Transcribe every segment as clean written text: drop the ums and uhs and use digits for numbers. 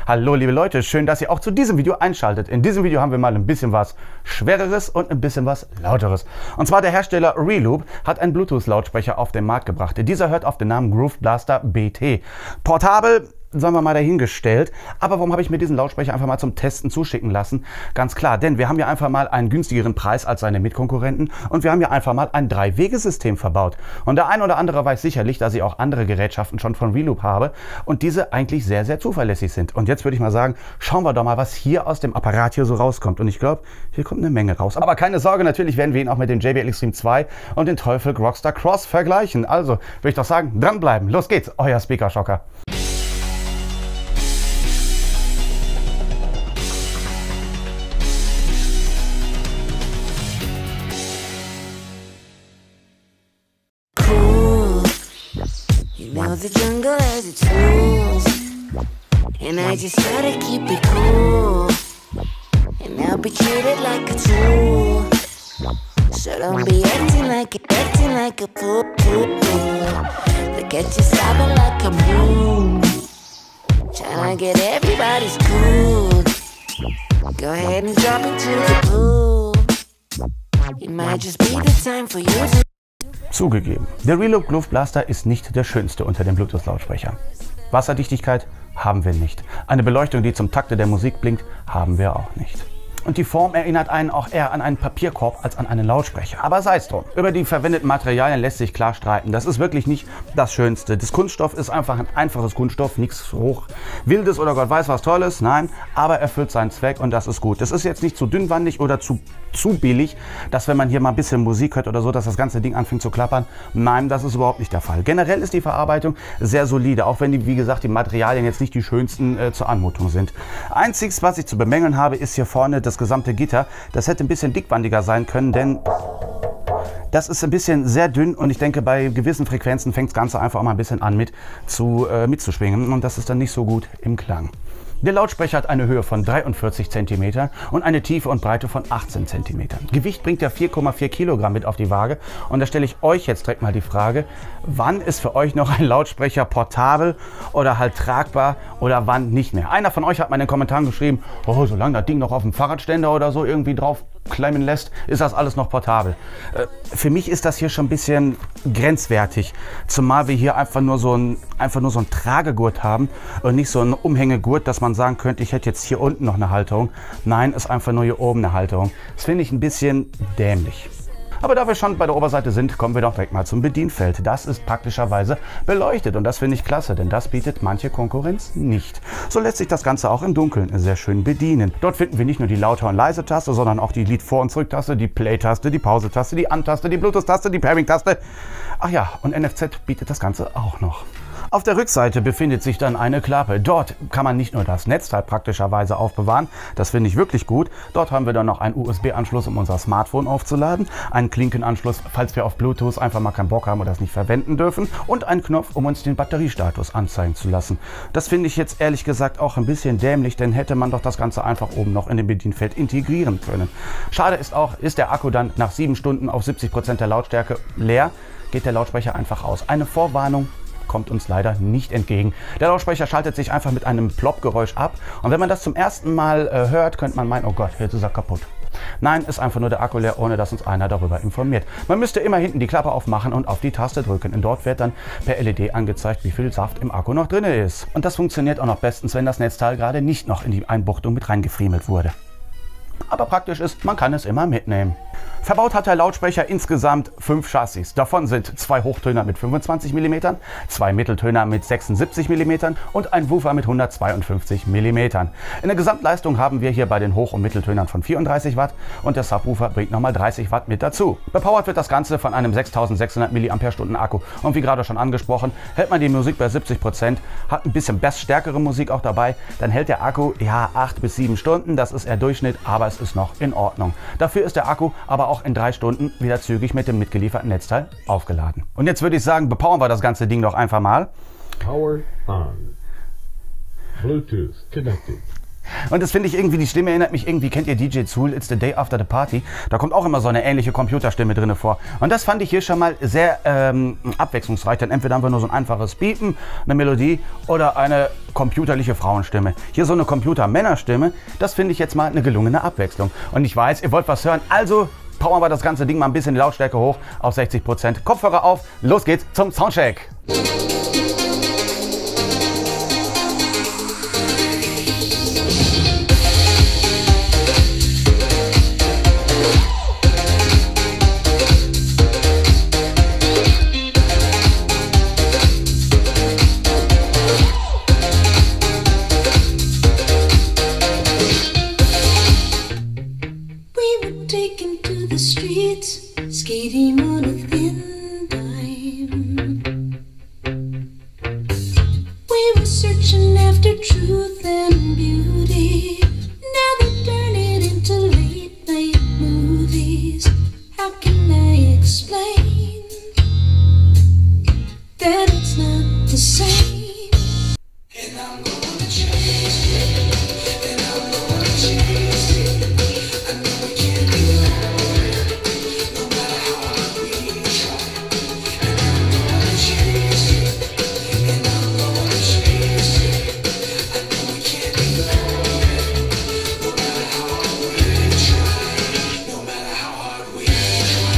Hallo liebe Leute, schön, dass ihr auch zu diesem Video einschaltet. In diesem Video haben wir mal ein bisschen was Schwereres und ein bisschen was Lauteres. Und zwar der Hersteller Reloop hat einen Bluetooth-Lautsprecher auf den Markt gebracht. Dieser hört auf den Namen Groove Blaster BT. Portabel, sagen wir mal dahingestellt. Aber warum habe ich mir diesen Lautsprecher einfach mal zum Testen zuschicken lassen? Ganz klar, denn wir haben ja einfach mal einen günstigeren Preis als seine Mitkonkurrenten und wir haben ja einfach mal ein 3-Wege-System verbaut. Und der ein oder andere weiß sicherlich, dass ich auch andere Gerätschaften schon von Reloop habe und diese eigentlich sehr, sehr zuverlässig sind. Und jetzt würde ich mal sagen, schauen wir doch mal, was hier aus dem Apparat hier so rauskommt. Und ich glaube, hier kommt eine Menge raus. Aber keine Sorge, natürlich werden wir ihn auch mit dem JBL Extreme 2 und dem Teufel Rockstar Cross vergleichen. Also würde ich doch sagen, dranbleiben. Los geht's, euer Speaker Schocker. Now the jungle has its rules, and I just try to keep it cool, and I'll be treated like a tool. So don't be acting like a fool. Look at you sobbing like a moon, trying to get everybody's cool. Go ahead and drop into the pool. It might just be the time for you to. Zugegeben, der Reloop Groove Blaster ist nicht der schönste unter den Bluetooth-Lautsprechern. Wasserdichtigkeit haben wir nicht. Eine Beleuchtung, die zum Takte der Musik blinkt, haben wir auch nicht. Und die Form erinnert einen auch eher an einen Papierkorb als an einen Lautsprecher. Aber sei es drum. Über die verwendeten Materialien lässt sich klar streiten. Das ist wirklich nicht das Schönste. Das Kunststoff ist einfach ein einfaches Kunststoff, nichts hoch Wildes oder Gott weiß was Tolles. Nein, aber erfüllt seinen Zweck und das ist gut. Das ist jetzt nicht zu dünnwandig oder zu billig, dass wenn man hier mal ein bisschen Musik hört oder so, dass das ganze Ding anfängt zu klappern. Nein, das ist überhaupt nicht der Fall. Generell ist die Verarbeitung sehr solide, auch wenn die, wie gesagt, die Materialien jetzt nicht die schönsten zur Anmutung sind. Einziges, was ich zu bemängeln habe, ist hier vorne das gesamte Gitter. Das hätte ein bisschen dickwandiger sein können, denn das ist ein bisschen sehr dünn und ich denke, bei gewissen Frequenzen fängt das Ganze einfach auch mal ein bisschen an mitzuschwingen und das ist dann nicht so gut im Klang. Der Lautsprecher hat eine Höhe von 43 cm und eine Tiefe und Breite von 18 cm. Gewicht bringt er 4,4 Kilogramm mit auf die Waage und da stelle ich euch jetzt direkt mal die Frage, wann ist für euch noch ein Lautsprecher portabel oder halt tragbar oder wann nicht mehr? Einer von euch hat mal in den Kommentaren geschrieben, oh, solange das Ding noch auf dem Fahrradständer oder so irgendwie drauf klemmen lässt, ist das alles noch portabel. Für mich ist das hier schon ein bisschen grenzwertig, zumal wir hier einfach nur so ein Tragegurt haben und nicht so ein Umhängegurt, dass man sagen könnte, ich hätte jetzt hier unten noch eine Halterung. Nein, ist einfach nur hier oben eine Halterung. Das finde ich ein bisschen dämlich. Aber da wir schon bei der Oberseite sind, kommen wir doch direkt mal zum Bedienfeld. Das ist praktischerweise beleuchtet und das finde ich klasse, denn das bietet manche Konkurrenz nicht. So lässt sich das Ganze auch im Dunkeln sehr schön bedienen. Dort finden wir nicht nur die Lauter- und Leise-Taste, sondern auch die Lied-Vor- und Zurück-Taste, die Play-Taste, die Pause-Taste, die An-Taste, die Bluetooth-Taste, die Pairing-Taste. Ach ja, und NFC bietet das Ganze auch noch. Auf der Rückseite befindet sich dann eine Klappe. Dort kann man nicht nur das Netzteil praktischerweise aufbewahren, das finde ich wirklich gut. Dort haben wir dann noch einen USB-Anschluss, um unser Smartphone aufzuladen, einen Klinkenanschluss, falls wir auf Bluetooth einfach mal keinen Bock haben oder das nicht verwenden dürfen und einen Knopf, um uns den Batteriestatus anzeigen zu lassen. Das finde ich jetzt ehrlich gesagt auch ein bisschen dämlich, denn hätte man doch das Ganze einfach oben noch in dem Bedienfeld integrieren können. Schade ist auch, ist der Akku dann nach 7 Stunden auf 70% der Lautstärke leer, geht der Lautsprecher einfach aus. Eine Vorwarnung kommt uns leider nicht entgegen. Der Lautsprecher schaltet sich einfach mit einem Plopp-Geräusch ab und wenn man das zum ersten Mal hört, könnte man meinen, oh Gott, jetzt ist er kaputt. Nein, ist einfach nur der Akku leer, ohne dass uns einer darüber informiert. Man müsste immer hinten die Klappe aufmachen und auf die Taste drücken und dort wird dann per LED angezeigt, wie viel Saft im Akku noch drin ist. Und das funktioniert auch noch bestens, wenn das Netzteil gerade nicht noch in die Einbuchtung mit reingefriemelt wurde. Aber praktisch ist, man kann es immer mitnehmen. Verbaut hat der Lautsprecher insgesamt 5 Chassis. Davon sind 2 Hochtöner mit 25 mm, 2 Mitteltöner mit 76 mm und ein Woofer mit 152 mm. In der Gesamtleistung haben wir hier bei den Hoch- und Mitteltönern von 34 Watt und der Subwoofer bringt nochmal 30 Watt mit dazu. Bepowert wird das Ganze von einem 6600 mAh Akku und wie gerade schon angesprochen, hält man die Musik bei 70%, hat ein bisschen bassstärkere Musik auch dabei, dann hält der Akku ja 8 bis 7 Stunden, das ist eher Durchschnitt, aber es ist noch in Ordnung. Dafür ist der Akku aber auch in 3 Stunden wieder zügig mit dem mitgelieferten Netzteil aufgeladen. Und jetzt würde ich sagen, bepowern wir das ganze Ding doch einfach mal. Power on. Bluetooth connected. Und das finde ich irgendwie, die Stimme erinnert mich irgendwie, kennt ihr DJ Zool, It's the Day After the Party? Da kommt auch immer so eine ähnliche Computerstimme drin vor. Und das fand ich hier schon mal sehr abwechslungsreich, denn entweder haben wir nur so ein einfaches Piepen, eine Melodie oder eine computerliche Frauenstimme. Hier so eine Computer-Männerstimme. Das finde ich jetzt mal eine gelungene Abwechslung. Und ich weiß, ihr wollt was hören, also powern wir das ganze Ding mal ein bisschen die Lautstärke hoch auf 60%. Kopfhörer auf, los geht's zum Soundcheck. Skating on a thin line. We were searching after truth and beauty. Now they turn it into late night movies. How can I explain that it's not the same? And I'm gonna chase it. And I'm gonna chase it. I know we can't be alone. No matter how hard we try. And I'm gonna chase it. And I'm gonna chase it. I know we can't be alone. No matter how hard we try. No matter how hard we try.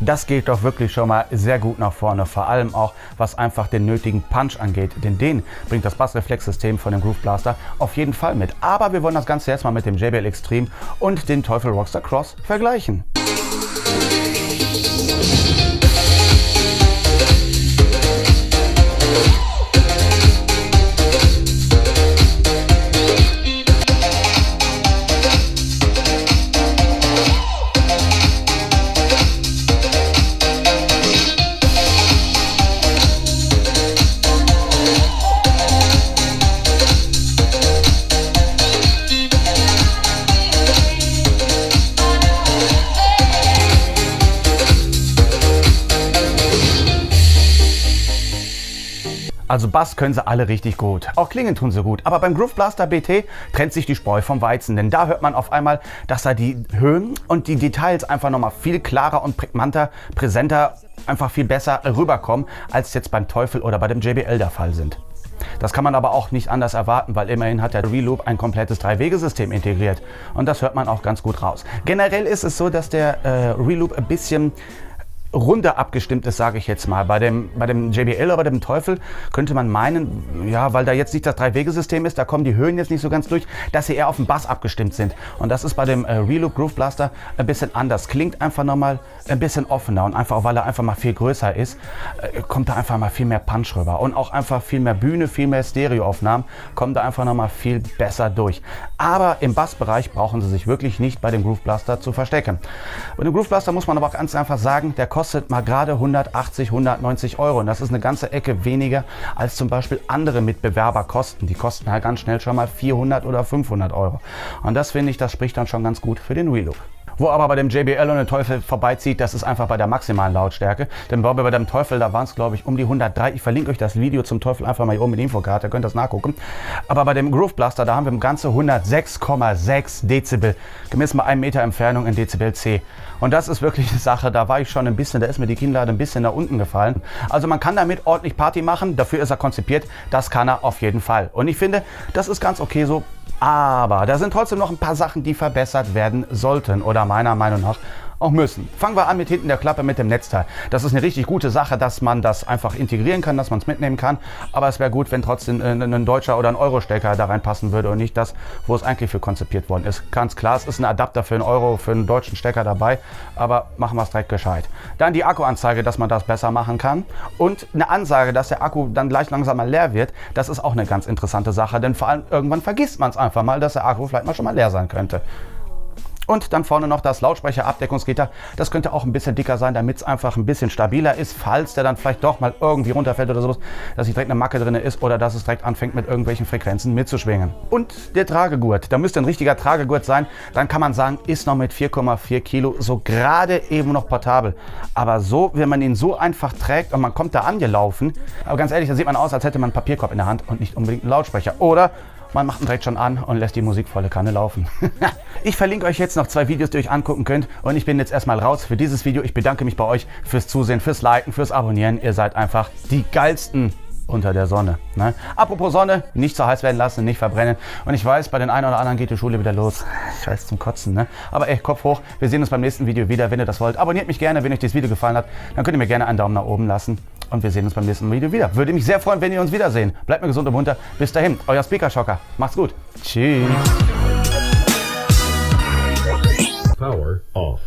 Das geht doch wirklich schon mal sehr gut nach vorne, vor allem auch was einfach den nötigen Punch angeht, denn den bringt das Bassreflexsystem von dem Groove Blaster auf jeden Fall mit. Aber wir wollen das Ganze jetzt mal mit dem JBL Extreme und dem Teufel Rockstar Cross vergleichen. Also Bass können sie alle richtig gut. Auch Klingen tun sie gut. Aber beim Groove Blaster BT trennt sich die Spreu vom Weizen. Denn da hört man auf einmal, dass da die Höhen und die Details einfach nochmal viel klarer und präsenter, einfach viel besser rüberkommen, als jetzt beim Teufel oder bei dem JBL der Fall sind. Das kann man aber auch nicht anders erwarten, weil immerhin hat der Reloop ein komplettes 3-Wege-System integriert. Und das hört man auch ganz gut raus. Generell ist es so, dass der Reloop ein bisschen runder abgestimmt ist, sage ich jetzt mal. Bei dem JBL oder bei dem Teufel könnte man meinen, ja, weil da jetzt nicht das 3-Wege-System ist, da kommen die Höhen jetzt nicht so ganz durch, dass sie eher auf den Bass abgestimmt sind. Und das ist bei dem Reloop Groove Blaster ein bisschen anders. Klingt einfach nochmal ein bisschen offener und einfach, weil er einfach mal viel größer ist, kommt da einfach mal viel mehr Punch rüber. Und auch einfach viel mehr Bühne, viel mehr Stereoaufnahmen, kommen da einfach nochmal viel besser durch. Aber im Bassbereich brauchen sie sich wirklich nicht bei dem Groove Blaster zu verstecken. Bei dem Groove Blaster muss man aber auch ganz einfach sagen, der kostet mal gerade 180, 190 Euro. Und das ist eine ganze Ecke weniger als zum Beispiel andere Mitbewerber kosten. Die kosten halt ganz schnell schon mal 400 oder 500 Euro. Und das finde ich, das spricht dann schon ganz gut für den Reloop. Wo aber bei dem JBL und dem Teufel vorbeizieht, das ist einfach bei der maximalen Lautstärke. Denn bei dem Teufel, da waren es glaube ich um die 103. Ich verlinke euch das Video zum Teufel einfach mal hier oben in die Infokarte, ihr könnt das nachgucken. Aber bei dem Groove Blaster, da haben wir im Ganze 106,6 Dezibel, gemessen bei 1 Meter Entfernung in Dezibel C. Und das ist wirklich eine Sache, da war ich schon ein bisschen, da ist mir die Kinnlade ein bisschen nach unten gefallen. Also man kann damit ordentlich Party machen, dafür ist er konzipiert, das kann er auf jeden Fall. Und ich finde, das ist ganz okay so. Aber da sind trotzdem noch ein paar Sachen, die verbessert werden sollten oder meiner Meinung nach auch müssen. Fangen wir an mit hinten der Klappe mit dem Netzteil. Das ist eine richtig gute Sache, dass man das einfach integrieren kann, dass man es mitnehmen kann. Aber es wäre gut, wenn trotzdem ein deutscher oder ein Euro-Stecker da reinpassen würde und nicht das, wo es eigentlich für konzipiert worden ist. Ganz klar, es ist ein Adapter für einen Euro, für einen deutschen Stecker dabei, aber machen wir es direkt gescheit. Dann die Akkuanzeige, dass man das besser machen kann und eine Ansage, dass der Akku dann gleich langsam mal leer wird. Das ist auch eine ganz interessante Sache, denn vor allem irgendwann vergisst man es einfach mal, dass der Akku vielleicht mal schon mal leer sein könnte. Und dann vorne noch das Lautsprecherabdeckungsgitter. Das könnte auch ein bisschen dicker sein, damit es einfach ein bisschen stabiler ist, falls der dann vielleicht doch mal irgendwie runterfällt oder sowas, dass nicht direkt eine Macke drin ist oder dass es direkt anfängt mit irgendwelchen Frequenzen mitzuschwingen. Und der Tragegurt. Da müsste ein richtiger Tragegurt sein. Dann kann man sagen, ist noch mit 4,4 Kilo so gerade eben noch portabel. Aber so, wenn man ihn so einfach trägt und man kommt da angelaufen, aber ganz ehrlich, da sieht man aus, als hätte man einen Papierkorb in der Hand und nicht unbedingt einen Lautsprecher. Oder man macht ihn direkt schon an und lässt die Musik volle Kanne laufen. Ich verlinke euch jetzt noch 2 Videos, die ihr euch angucken könnt. Und ich bin jetzt erstmal raus für dieses Video. Ich bedanke mich bei euch fürs Zusehen, fürs Liken, fürs Abonnieren. Ihr seid einfach die geilsten unter der Sonne. Ne? Apropos Sonne, nicht zu heiß werden lassen, nicht verbrennen. Und ich weiß, bei den einen oder anderen geht die Schule wieder los. Scheiß zum Kotzen, ne? Aber ey, Kopf hoch. Wir sehen uns beim nächsten Video wieder, wenn ihr das wollt. Abonniert mich gerne, wenn euch das Video gefallen hat. Dann könnt ihr mir gerne einen Daumen nach oben lassen. Und wir sehen uns beim nächsten Video wieder. Würde mich sehr freuen, wenn ihr uns wiedersehen. Bleibt mir gesund und munter. Bis dahin, euer Speaker Shocker. Macht's gut. Tschüss. Power off.